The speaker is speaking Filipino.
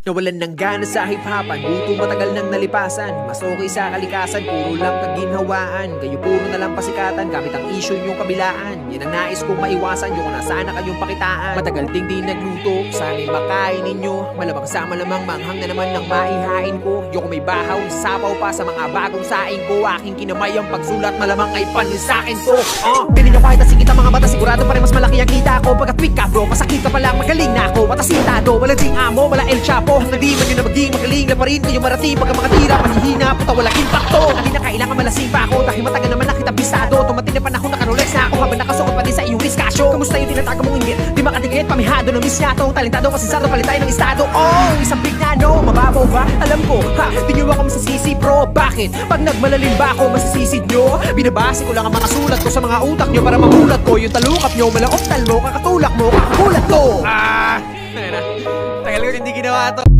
Nawalan ng gana sa hip-hopan, gutom matagal nang nalipasan. Mas okay sa kalikasan, puro lang kaginhawaan. Kayo puro na lang pasikatan, gamit ang issue yung kabilaan. Yan ang nais kong maiwasan, yung nasana kayong pakitaan. Matagal ding di nagluto, sana'y makain ninyo. Malamang sa malamang, manghang na naman ng maihain ko. Yung may bahaw, sapaw pa sa mga bagong saing ko. Aking kinamay ang pagsulat, malamang ay panin sa'kin to. Pili nyo kahit nasigit ang mga mata, sigurado pa rin mas malaki ang kita ko. Pagka-tweak ka bro, masakit ka palang, magaling na ako. Matasintado, walang ding amo, wala El Chapo. Hanggang di man yun na maging magaling na pa rin kayo marating. Pagka mga tira, panihina, puta walang impacto. Hindi na kailangan malasing pa ako, dahil matagal naman nakita bisado. Tumating na panahon na karolex na ako, habang nakasuot pa din sa iyong diskasyo. Kamusta yung tinatago mong inggit? Di makadikit, pamihado ng misyatong talentado, pasensado, palitay ng estado. Isang big na no, mababaw ba? Alam ko, di nyo ako masisisi bro. Bakit? Pag nagmalalim ba ako, masisisid nyo? Binabase ko lang ang mga sulat ko sa mga utak nyo para mamulat ko yung talukap nyo, malaoktal mo, kakatulak mo, kakakulat ko. Tagal ko hindi ginawa to.